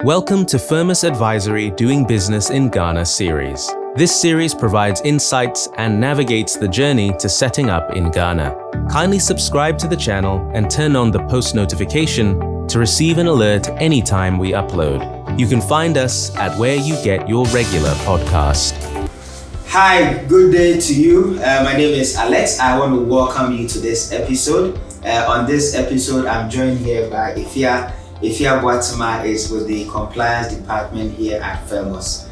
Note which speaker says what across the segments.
Speaker 1: Welcome to Firmus Advisory Doing Business in Ghana series. This series provides insights and navigates the journey to setting up in Ghana. Kindly subscribe to the channel and turn on the post notification to receive an alert anytime we upload. You can find us at where you get your regular podcast.
Speaker 2: Hi, good day to you. My name is Alex. I want to welcome you to this episode. On this episode, I'm joined here by Ifia. Ifia Boatema is with the compliance department here at Firmus.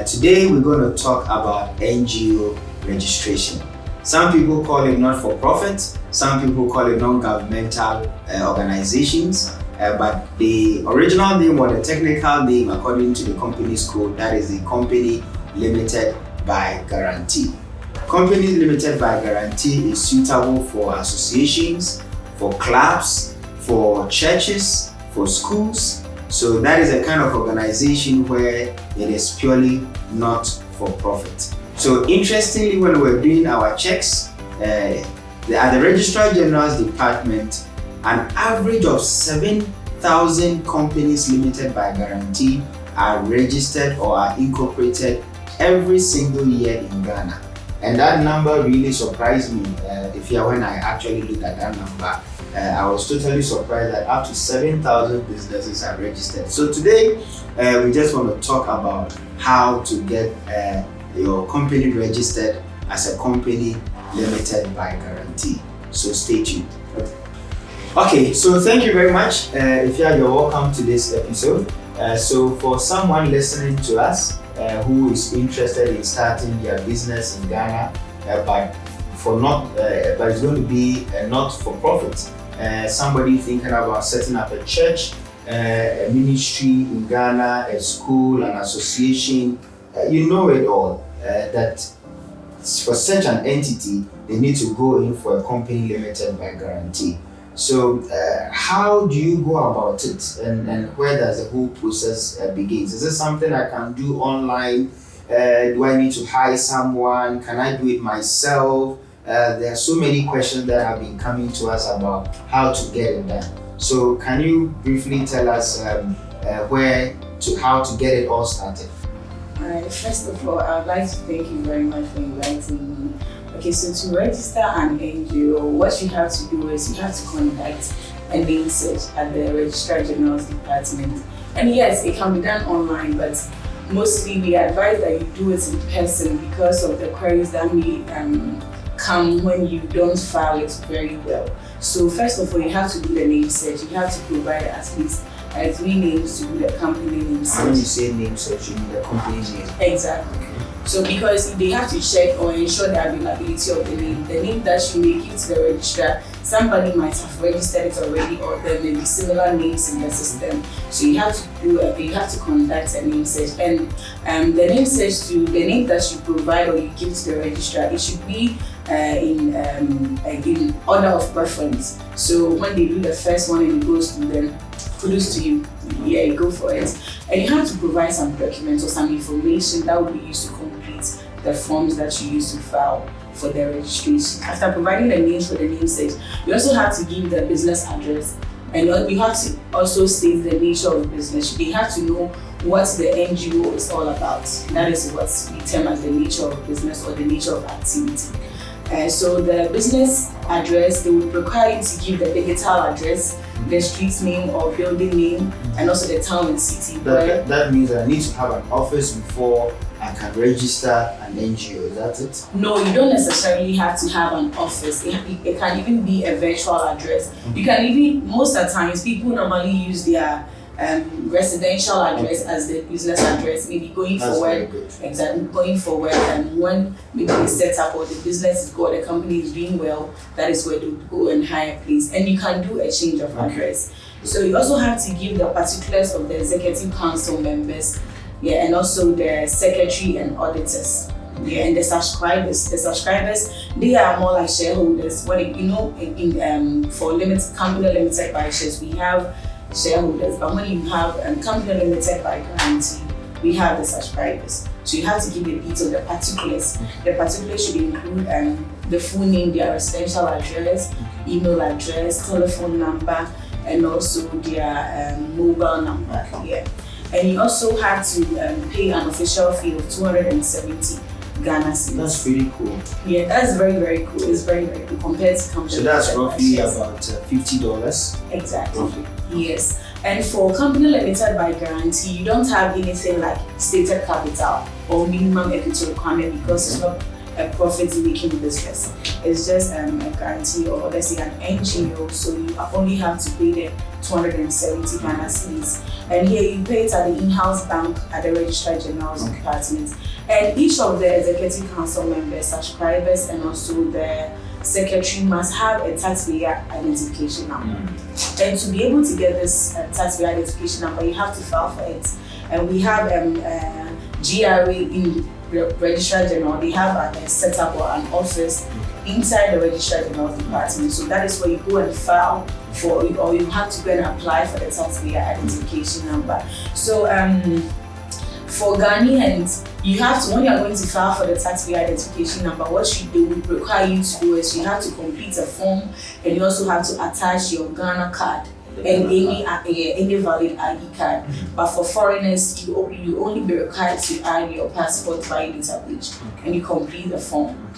Speaker 2: Today we're going to talk about NGO registration. Some people call it not-for-profit, some people call it non-governmental organizations, but the original name or the technical name according to the company's code, that is the Company Limited by Guarantee. Company Limited by Guarantee is suitable for associations, for clubs, for churches, for schools. So that is a kind of organization where it is purely not for profit. So interestingly, when we're doing our checks at the Registrar General's department, an average of 7,000 companies limited by guarantee are registered or are incorporated every single year in Ghana. And that number really surprised me. When I actually looked at that number, I was totally surprised that up to 7,000 businesses are registered. So today, we just want to talk about how to get your company registered as a company limited by guarantee. So stay tuned. Okay, so thank you very much. You're welcome to this episode. So for someone listening to us who is interested in starting their business in Ghana, but it's going to be not for profit. Somebody thinking about setting up a church, a ministry in Ghana, a school, an association, you know it all, that for such an entity, they need to go in for a company limited by guarantee. So how do you go about it, and where does the whole process begin? Is this something I can do online? Do I need to hire someone? Can I do it myself? There are so many questions that have been coming to us about how to get it done. So can you briefly tell us how to get it all started?
Speaker 3: Alright, first of all, I would like to thank you very much for inviting me. Okay, so to register an NGO, what you have to do is you have to conduct a name search at the Registrar General's department. And yes, it can be done online, but mostly we advise that you do it in person because of the queries that may come when you don't file it very well. So first of all, you have to do the name search. You have to provide at least 3 names to do the company name search.
Speaker 2: And when you say name search, you mean the company's name?
Speaker 3: Exactly. So because they have to check or ensure the availability of the name that you may give to the registrar, somebody might have registered it already, or there may be similar names in the system. So you have to conduct a name search, and the name search the name that you provide or you give to the registrar, it should be in order of preference. So when they do the first one and it goes to them, produce to you, you go for it. And you have to provide some documents or some information that will be used to complete the forms that you use to file for the registration. After providing the names for the name search, you also have to give the business address, and you have to also state the nature of the business. They have to know what the NGO is all about. That is what we term as the nature of business or the nature of activity. So the business address, they would require you to give the digital address, the street name or building name, and also the town and city.
Speaker 2: That means I need to have an office before I can register an NGO, is that it?
Speaker 3: No, you don't necessarily have to have an office. It can even be a virtual address. Mm-hmm. You can even, most of the times, people normally use their residential address as the business address, maybe going forward, and when maybe they set up or the business is good, the company is doing well, that is where they would go and hire a place, and you can do a change of address. So you also have to give the particulars of the executive council members, and also the secretary and auditors. And the subscribers, they are more like shareholders. For company limited by shares, we have shareholders, but when you have company limited by guarantee, we have the subscribers. So you have to give the details, the particulars. The particulars should include the full name, their residential address, email address, telephone number, and also their mobile number. and you also have to pay an official fee of 270 Ghana cedis.
Speaker 2: That's pretty cool.
Speaker 3: Yeah, that's very, very cool. It's very, very cool compared to company.
Speaker 2: So that's roughly
Speaker 3: yes.
Speaker 2: about $50.
Speaker 3: Exactly.
Speaker 2: Roughly.
Speaker 3: Yes. And for company limited by guarantee, you don't have anything like stated capital or minimum equity requirement because it's not a profit-making business. It's just a guarantee, or let's say an NGO, so you only have to pay the 270 Ghana cedis. And here you pay it at the in-house bank at the Registrar General's department. And each of the executive council members, subscribers, and also the secretary must have a taxpayer identification number. And to be able to get this taxpayer identification number, you have to file for it. And we have GRA in Registrar General. They have a setup or an office inside the Registrar General's department. So that is where you go and file for, or you have to go and apply for the taxpayer identification number. So for Ghanaians, you have to, when you are going to file for the taxpayer identification number, what they would require you to do is you have to complete a form, and you also have to attach your Ghana card and any valid ID card. But for foreigners, you only be required to add your passport via data page, and you complete the form.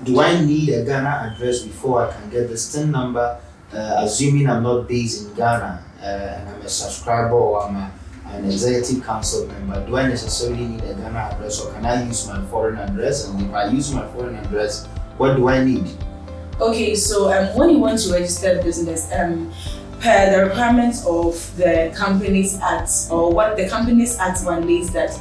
Speaker 2: Do I need a Ghana address before I can get this TIN number? Assuming I'm not based in Ghana and I'm a subscriber or I'm an executive council member, do I necessarily need a Ghana address, or can I use my foreign address? And if I use my foreign address, what do I need?
Speaker 3: Okay, so when you want to register a business, per the requirements of the Companies Act, or what the Companies Act mandates, that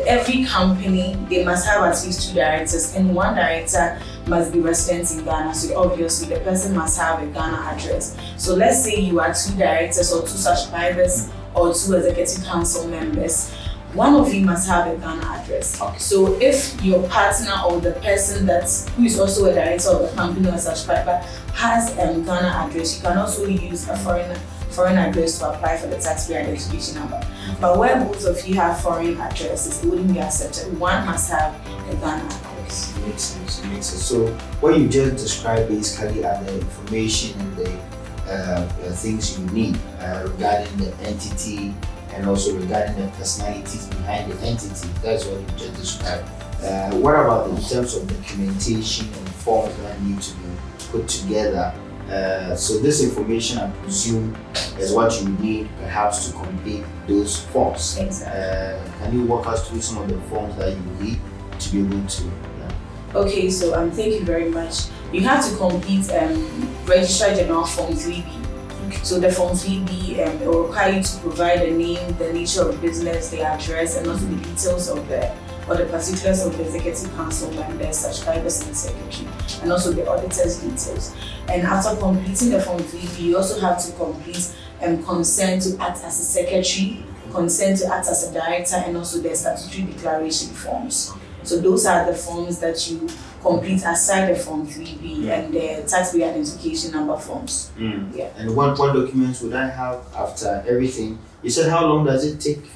Speaker 3: every company, they must have at least 2 directors, and 1 director must be resident in Ghana. So obviously the person must have a Ghana address. So let's say you are 2 directors or 2 subscribers or 2 executive council members. One of you must have a Ghana address.
Speaker 2: Okay.
Speaker 3: So if your partner or the person who is also a director of the company or subscriber has a Ghana address, you can also use a foreign address to apply for the taxpayer identification number. But where both of you have foreign addresses, it wouldn't be accepted. One must have a Ghana address.
Speaker 2: It makes sense. It makes sense. So what you just described basically are the information and the things you need regarding the entity, and also regarding the personalities behind the entity. That's what you just described. What about in terms of documentation and forms that need to be put together? So this information, I presume, is what you need perhaps to complete those forms.
Speaker 3: Exactly.
Speaker 2: Can you walk us through some of the forms that you need to be able to?
Speaker 3: Okay, so thank you very much. You have to complete Registrar General Form 3B. So the Form 3B will require you to provide the name, the nature of the business, the address, and also the details of the particulars of the executive council members, subscribers, and secretary, and also the auditor's details. And after completing the Form 3B, you also have to complete consent to act as a secretary, consent to act as a director, and also the statutory declaration forms. So those are the forms that you complete aside the Form 3B and the taxpayer identification number forms. Yeah.
Speaker 2: And what documents would I have after everything? You said how long does it take?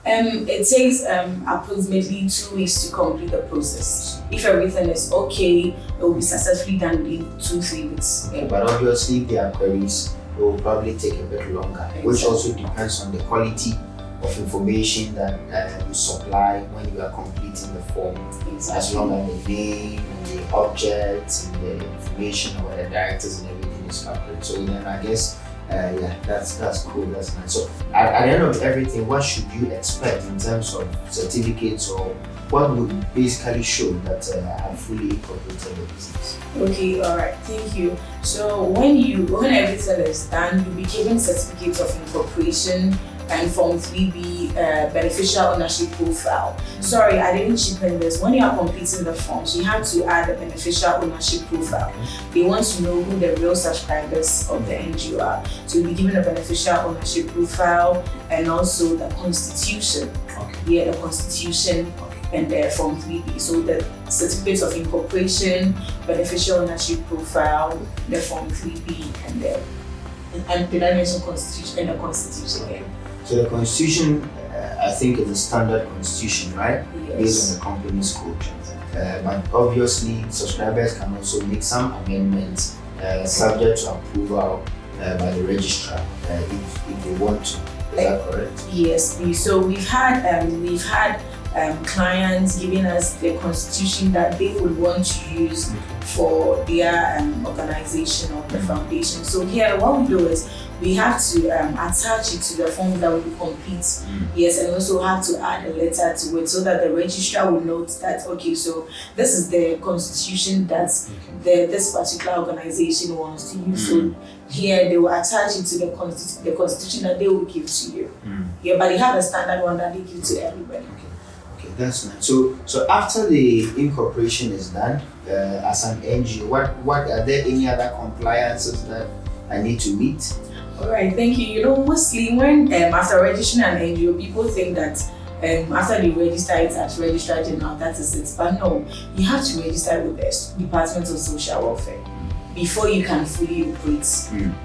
Speaker 3: It takes approximately 2 weeks to complete the process. If everything is okay, it will be successfully done within 2-3 weeks.
Speaker 2: Okay, but obviously if there are queries, it will probably take a bit longer, which also depends on the quality of information that you supply when you are completing the form.
Speaker 3: Exactly.
Speaker 2: As long as the name and the objects and the information about the directors and everything is covered. So then I guess that's cool, that's nice. So at the end of everything, what should you expect in terms of certificates, or what would basically show that I have fully incorporated the business?
Speaker 3: Okay, all right, thank you. So when everything is done, you'll be given certificates of incorporation and Form 3B beneficial ownership profile. Sorry, I didn't chip in this. When you are completing the forms, you have to add a beneficial ownership profile. They want to know who the real subscribers of the NGO are. So you'll be given a beneficial ownership profile and also the constitution. Yeah, the constitution and the Form 3B. So the certificates of incorporation, beneficial ownership profile, the Form 3B, and did I mention constitution and the constitution again?
Speaker 2: So the constitution, I think, is a standard constitution, right?
Speaker 3: Yes.
Speaker 2: Based on the company's code. But obviously, subscribers can also make some amendments subject to approval by the registrar if they want to. Is that correct?
Speaker 3: Yes. So we've had clients giving us the constitution that they would want to use for their organization or the foundation. So here, what we do is we have to attach it to the form that will be complete. Yes, and we also have to add a letter to it so that the registrar will note that, okay, so this is the constitution that this particular organization wants to use. So here they will attach it to the constitution that they will give to you. Yeah, but they have a standard one that they give to everybody.
Speaker 2: Okay, that's nice. So after the incorporation is done, as an NGO, what are there any other compliances that I need to meet?
Speaker 3: All right, thank you. You know, mostly when after registering an NGO, people think that after they register it at Registrar General, that is it. But no, you have to register with the Department of Social Welfare before you can fully operate.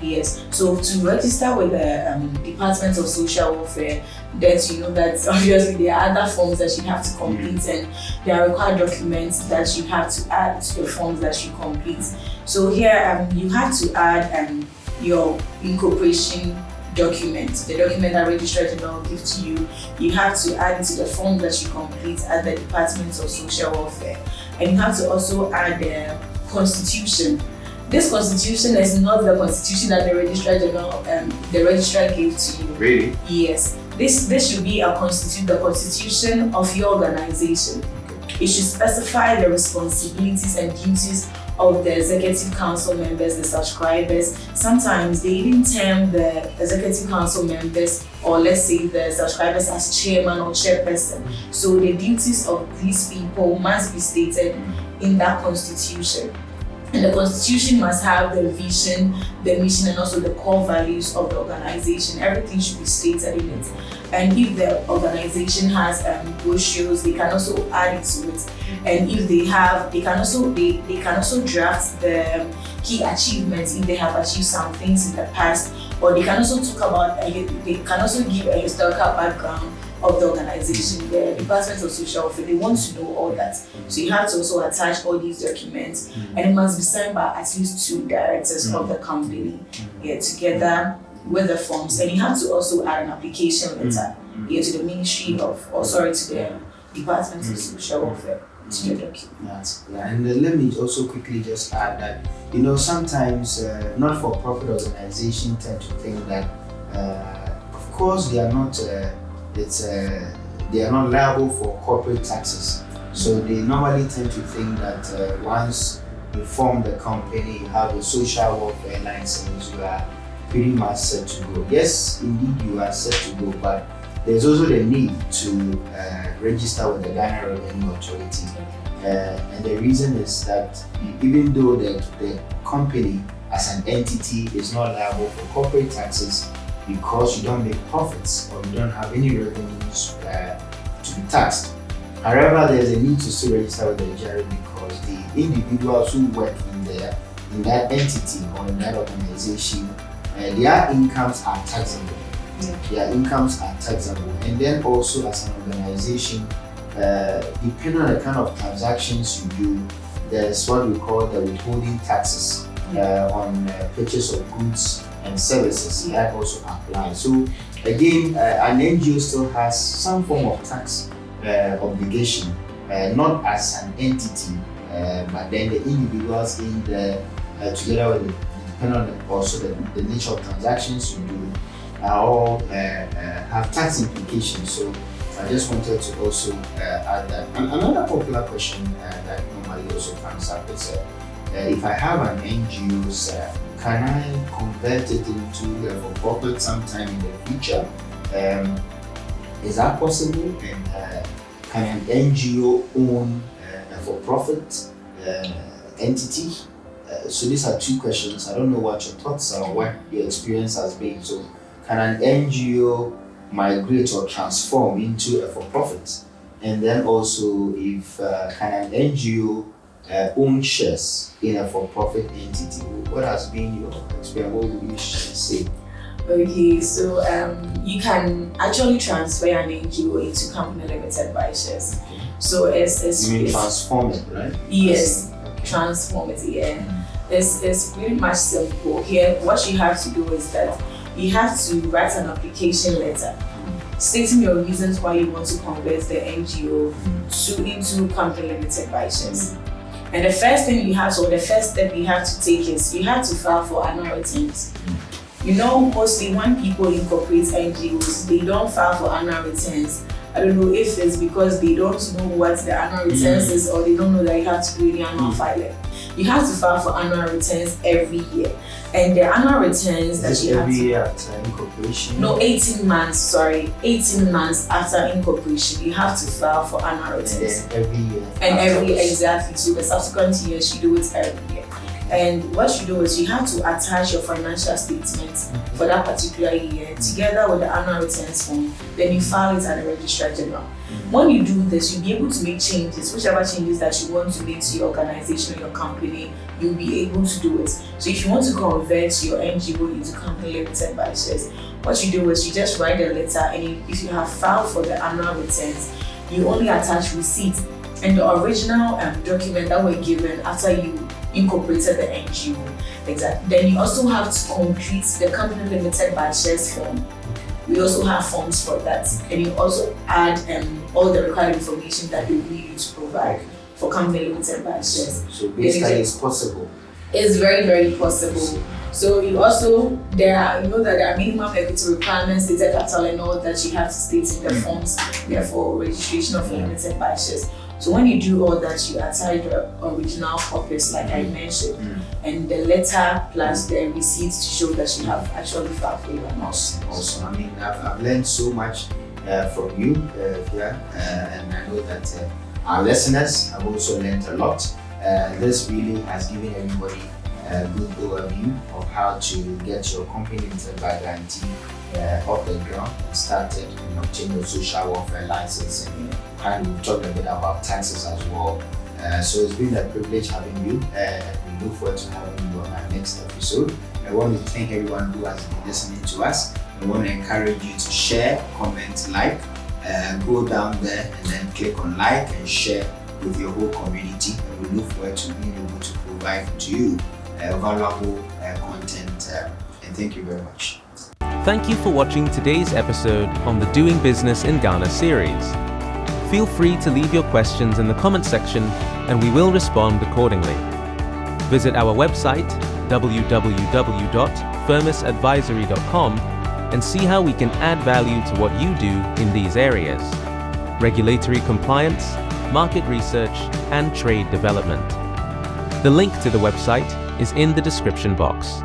Speaker 3: Yes. So to register with the Department of Social Welfare, that you know that obviously there are other forms that you have to complete, and there are required documents that you have to add to the forms that you complete. So here you have to add your incorporation document, the document that Registrar General will give to you. You have to add it to the form that you complete at the Department of Social Welfare, and you have to also add the constitution. This constitution is not the constitution that the Registrar General, the registrar gave to you.
Speaker 2: Really?
Speaker 3: Yes. This should be the constitution of your organization. It should specify the responsibilities and duties of the executive council members, the subscribers. Sometimes they even term the executive council members, or let's say the subscribers, as chairman or chairperson. So the duties of these people must be stated in that constitution. And the constitution must have the vision, the mission, and also the core values of the organization. Everything should be stated in it. And if the organization has brochures, they can also add it to it. And if they have, they can also draft the key achievements if they have achieved some things in the past. Or they can also talk about, they can also give a historical background of the organization. The Department of Social Welfare, they want to know all that. So you have to also attach all these documents, and it must be signed by at least 2 directors of the company, together with the forms. And you have to also add an application letter to the Ministry of, to the Department of Social Welfare, to the document.
Speaker 2: And let me also quickly just add that, you know, sometimes not-for-profit organizations tend to think that, of course, they are not liable for corporate taxes. So they normally tend to think that once you form the company, you have a social welfare license, you are pretty much set to go. Yes, indeed you are set to go, but there's also the need to register with the Ghana Revenue Authority. And the reason is that even though the company as an entity is not liable for corporate taxes, because you don't make profits or you don't have any revenues to be taxed. However, there's a need to still register with the GRA because the individuals who work in that entity or in that organization, their incomes are taxable. Their incomes are taxable. And then also as an organization, depending on the kind of transactions you do, there's what we call the withholding taxes on purchase of goods and services that also apply. So again, an NGO still has some form of tax obligation, not as an entity, but then the individuals in the together with depending on also the nature of transactions you do, all have tax implications. So I just wanted to also add that. Another popular question that normally also comes up is if I have an NGO, can I convert it into a for-profit sometime in the future? Is that possible? And can an NGO own a for-profit entity? So these are 2 questions. I don't know what your thoughts are, what your experience has been. So can an NGO migrate or transform into a for-profit? And then also, if can an NGO own shares in a for-profit entity? What has been your experience? What would you say?
Speaker 3: Okay, so you can actually transfer an NGO into company limited by shares.
Speaker 2: Okay.
Speaker 3: So it's
Speaker 2: you mean transform it, right?
Speaker 3: Yes,
Speaker 2: Okay.
Speaker 3: transform it. Yeah, it's pretty much simple. Here, what you have to do is that you have to write an application letter stating your reasons why you want to convert the NGO into company limited by shares. And the first thing you have to, or the first step you have to take is you have to file for annual returns. You know, mostly when people incorporate NGOs, they don't file for annual returns. I don't know if it's because they don't know what the annual returns is, or they don't know that you have to do the annual filing. You have to file for annual returns every year. And the annual returns that you have
Speaker 2: every
Speaker 3: to...
Speaker 2: year after incorporation?
Speaker 3: No, 18 months, 18 months after incorporation, you have to file for annual returns.
Speaker 2: And then every year?
Speaker 3: And every year, exactly. So the subsequent years, you do it every year. And what you do is you have to attach your financial statements for that particular year together with the annual returns form. Then you file it at the Registrar General. When you do this, you'll be able to make changes, whichever changes that you want to make to your organization or your company, you'll be able to do it. So if you want to convert your NGO into company limited by shares, what you do is you just write a letter, and if you have filed for the annual returns, you only attach receipt and the original document that were given after you incorporated the NGO. Exactly. Then you also have to complete the company limited by shares form. We also have forms for that, and you also add all the required information that they need you to provide for company limited by shares.
Speaker 2: So basically, it's possible.
Speaker 3: It's very, very possible. So you also that there are minimum equity requirements, data capital, and all that you have to state in the forms. Therefore, registration of limited by shares. So when you do all that, you attach the original copies, like I mentioned, and the letter plus the receipts to show that you have actually filed for your announcement.
Speaker 2: Awesome. I mean, I've learned so much from you, and I know that our listeners have also learned a lot. This really has given everybody a good overview of how to get your company limited by guarantee off the ground and started and obtain your social welfare license, and we talked a bit about taxes as well. So it's been a privilege having you, and we look forward to having you on our next episode. I want to thank everyone who has been listening to us. I want to encourage you to share, comment, like, go down there and then click on like and share with your whole community, and we look forward to being able to provide to you valuable content, and thank you very much.
Speaker 1: Thank you for watching today's episode on the Doing Business in Ghana series. Feel free to leave your questions in the comment section, and we will respond accordingly. Visit our website www.firmusadvisory.com and see how we can add value to what you do in these areas: regulatory compliance, market research, and trade development. The link to the website is in the description box.